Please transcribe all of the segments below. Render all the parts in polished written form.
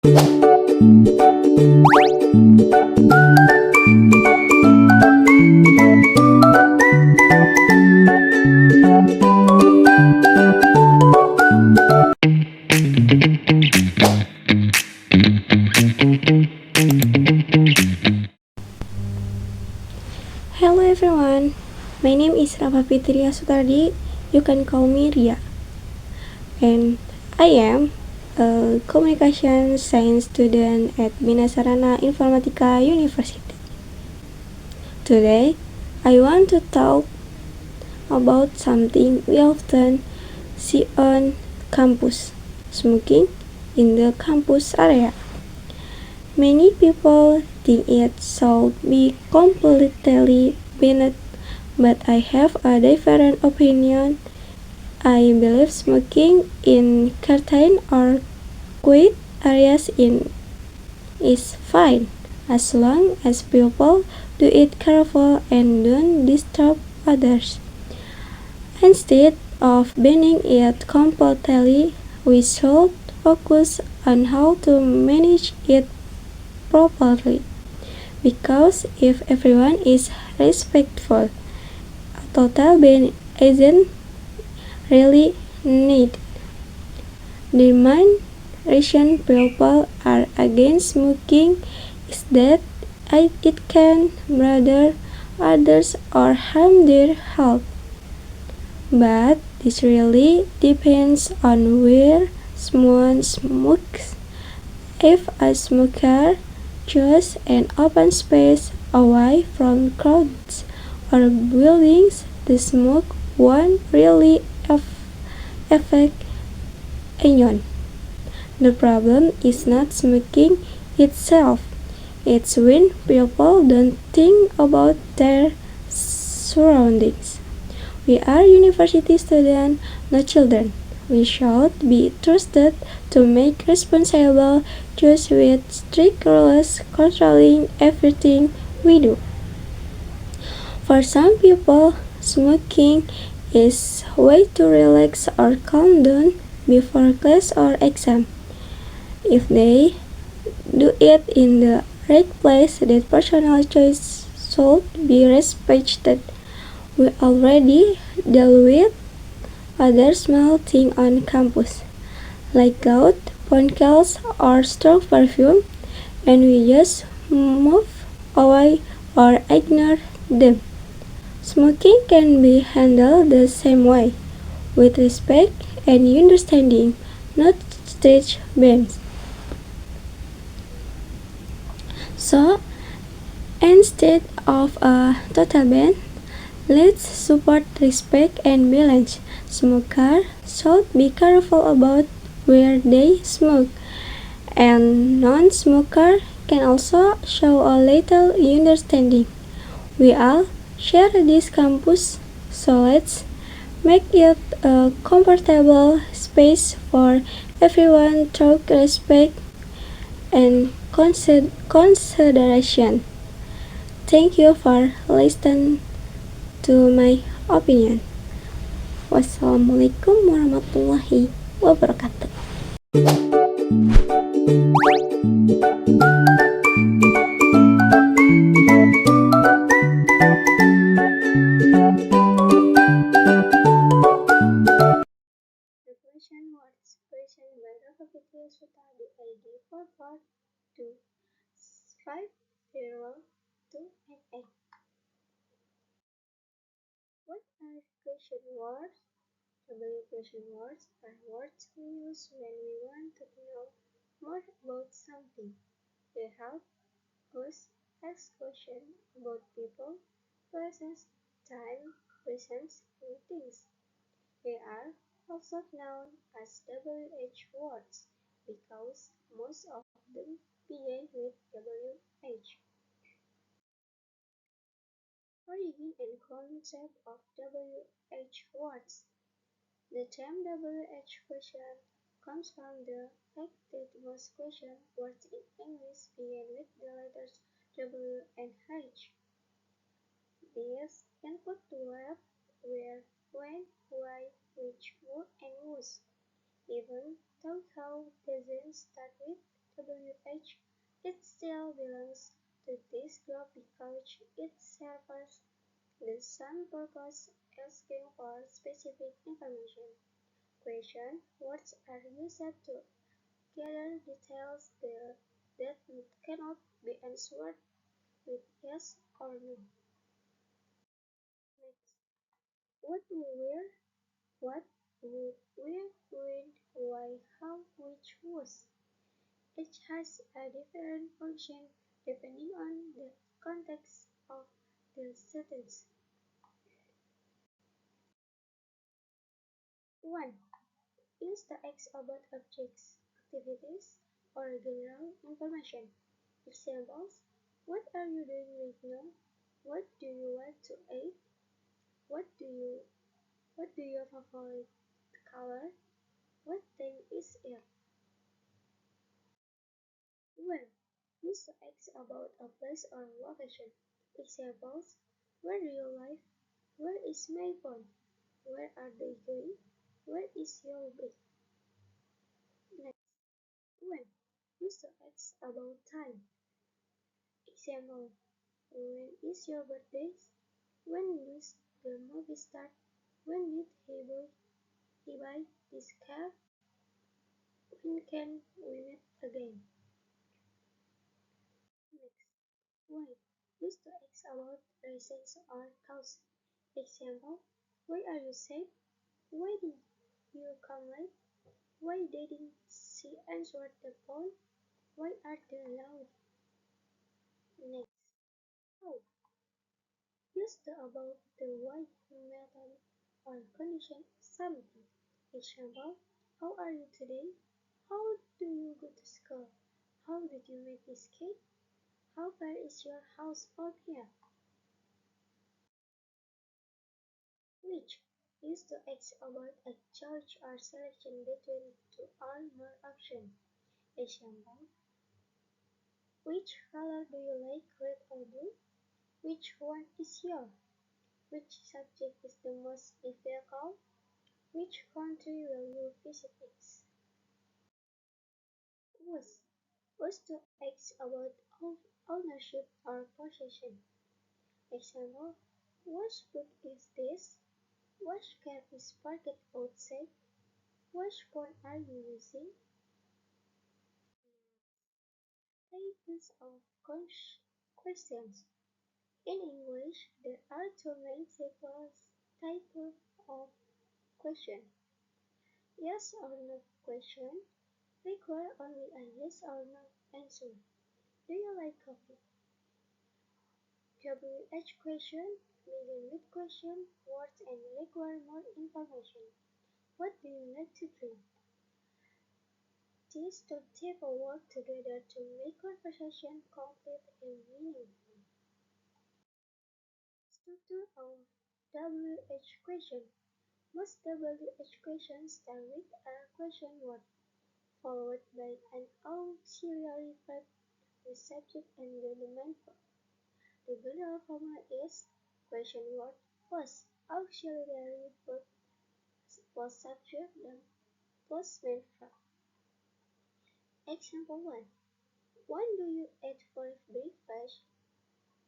Hello everyone, my name is Rafa Fitria Sutardi. You can call me Ria, and I am a communication science student at Binasarana Informatika University. Today, I want to talk about something we often see on campus: smoking in the campus area. Many people think it should be completely banned, but I have a different opinion. I believe smoking in curtain or quiet areas is fine as long as people do it careful and don't disturb others. Instead of banning it completely, we should focus on how to manage it properly. Because if everyone is respectful, a total ban isn't really needed. The main reason people are against smoking is that it can bother others or harm their health. But this really depends on where someone smokes. If a smoker chooses an open space away from crowds or buildings, the smoke won't really affect anyone. The problem is not smoking itself, it's when people don't think about their surroundings. We are university students, not children. We should be trusted to make responsible choices with strict rules controlling everything we do. For some people, smoking is a way to relax or calm down before class or exam. If they do it in the right place, that personal choice should be respected. We already deal with other small things on campus, like loud phone calls or strong perfume, and we just move away or ignore them. Smoking can be handled the same way, with respect and understanding, not strict bans. So, instead of a total ban, let's support respect and balance. Smokers should be careful about where they smoke, and non-smokers can also show a little understanding. We all share this campus, so let's make it a comfortable space for everyone through respect and consideration. Thank you for listening to my opinion. Wassalamualaikum warahmatullahi wabarakatuh. The question was questioned by Rafa Fitri Sutadi ID 4425028. What are question words? W question words are words we use when we want to know more about something. They help us ask questions about people, places, time, persons, and things. They are also known as WH words because most of them begin with WH. Origin and concept of WH words. The term WH question comes from the fact that most question words in English begin with the letters W and H. These include what, where, when, why, which, who, and whose. Even though how doesn't start with age, it still belongs to this group because it serves the same purpose asking for specific information. Question: words are used to gather details that cannot be answered with yes or no. Next. What, where, what, who, where, when, why, how, which, was. Each has a different function depending on the context of the sentence. 1. Use the X about objects, activities, or general information. Examples: what are you doing right now? What do you want to eat? What do you what do your favorite color? What time is it? Well, use the X about a place or location. Examples: where do you live? Where is my phone? Where are they going? Where is your bag? Next. When. Use the X about time. Example: when is your birthday? When does the movie start? When did he buy this car? When can we meet again? Next. Why. Use to ask about reasons or cause. Example: why are you sad? Why did you come late? Why didn't she answer the phone? Why are they loud? Next. How. Use the about the why method or condition something. Example: how are you today? How do you go to school? How did you make this cake? How far is your house from here? Which is to ask about a choice or selection between two or more options. Example: which color do you like, red or blue? Which one is yours? Which subject is the most difficult? Which country will you visit next? Was to ask about ownership or possession. Example: which book is this? Which car is parked outside? Which phone are you using? Types of questions. In English, there are two main types of question. Yes or no question require only a yes or no answer. Do you like coffee? WH question begin with question, words and require more information. What do you like to drink? These two types work together to make conversation complete and meaningful. Structure of WH question. Most WH questions start with a question word, followed by an auxiliary verb, the subject and the main verb. The general formula is question word plus auxiliary verb plus subject then plus main verb. Example 1. What do you eat for breakfast?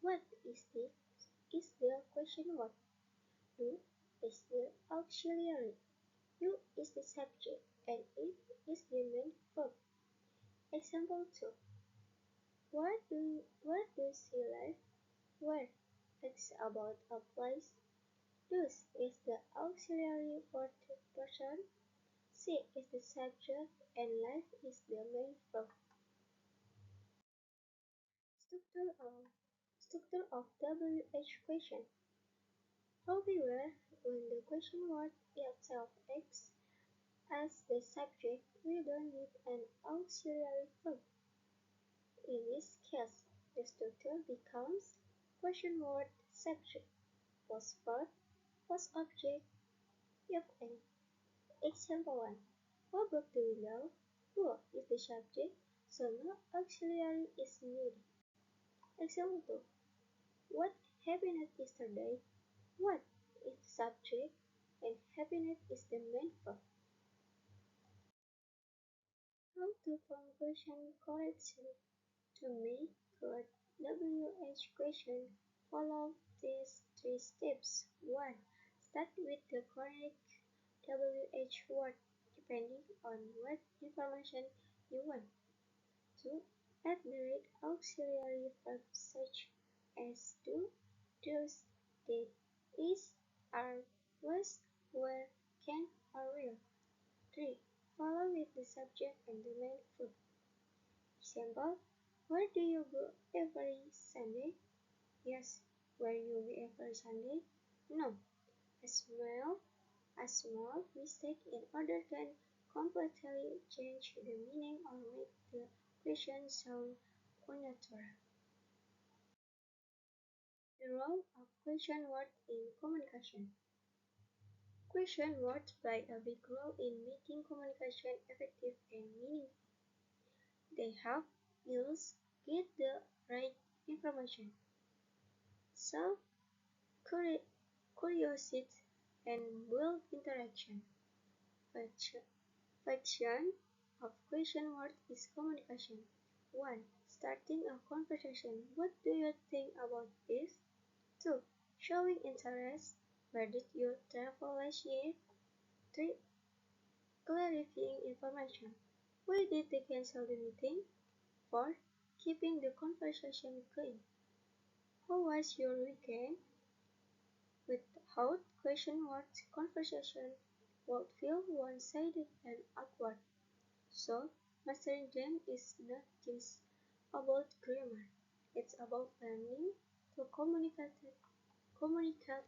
What is the question word. Do is the auxiliary. You is the subject and it is the main verb. Example 2. Where does he live? Where is about a place. Does is the auxiliary for third person. She is the subject and life is the main verb. Structure of Structure of WH question. However, when the question word itself acts as the subject, we don't need an auxiliary verb. In this case, the structure becomes question word subject plus verb plus object if and. Example 1. What book do you love? Who is the subject, so no auxiliary is needed. Example 2. What happened yesterday? What is the subject and happened is the main verb. How to form question correctly. To make good WH question, follow these three steps. 1. Start with the correct WH word depending on what information you want. 2. Add the right auxiliary verb such as do, does, did, is, are, was, were, can, or will. 3. Follow with the subject and the main verb. Example, where do you go every Sunday? Yes. Where you go every Sunday? No. A small mistake in order can completely change the meaning or make the question sound unnatural. The role of question words in communication. Question words play a big role in making communication effective and meaningful. They help users get the right information, solve curiosity, and build interaction. Function of question words is communication. 1. Starting a conversation. What do you think about this? 2. Showing interest. Where did you travel last year? 3. Clarifying information. Why did they cancel the meeting? 4. Keeping the conversation going. How was your weekend? Without question words, conversation would feel one-sided and awkward. So, mastering them is not just about grammar. It's about learning to communicate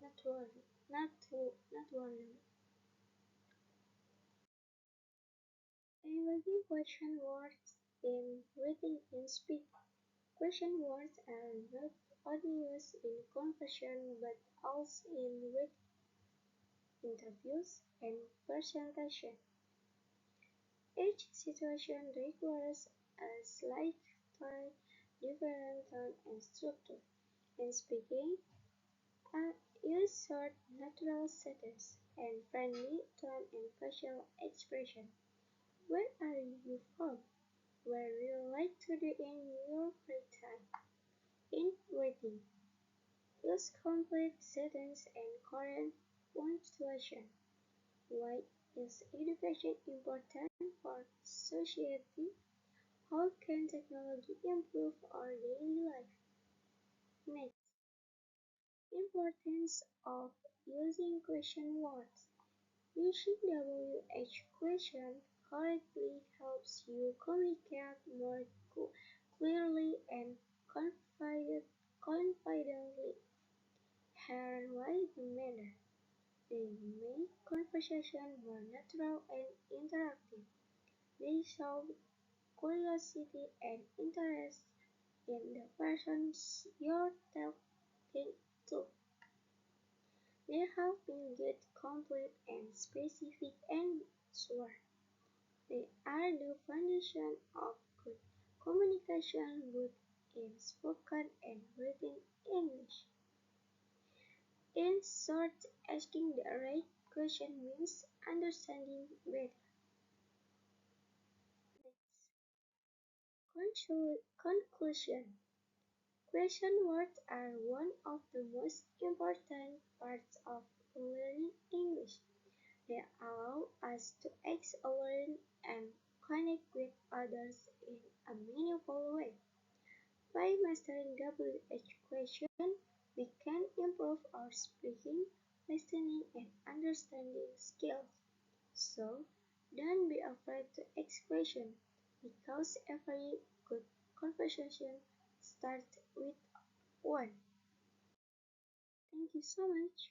naturally. Using question words in writing and speech. Question words are not only used in conversation but also in written interviews and presentations. Each situation requires a slightly different tone and structure. In speaking, use short, natural sentences and friendly tone and facial expression. Where are you from? What do you like to do in your free time? In writing, use complete sentences and correct punctuation. Why is education important for society? How can technology improve our daily life? Next, importance of using question words. Using WH question correctly helps you communicate more clearly and confidently. Here why they matter. They make conversation more natural and interactive. They show curiosity and interest in the persons you're talking to. They help you get complete and specific answers. They are the foundation of good communication both in spoken and written English. In short, asking the right question means understanding better. Next, conclusion. Question words are one of the most important parts of learning English. They allow us to learn and connect with others in a meaningful way. By mastering WH question, we can improve our speaking, listening, and understanding skills. So, don't be afraid to ask questions because every good conversation starts with one. Thank you so much.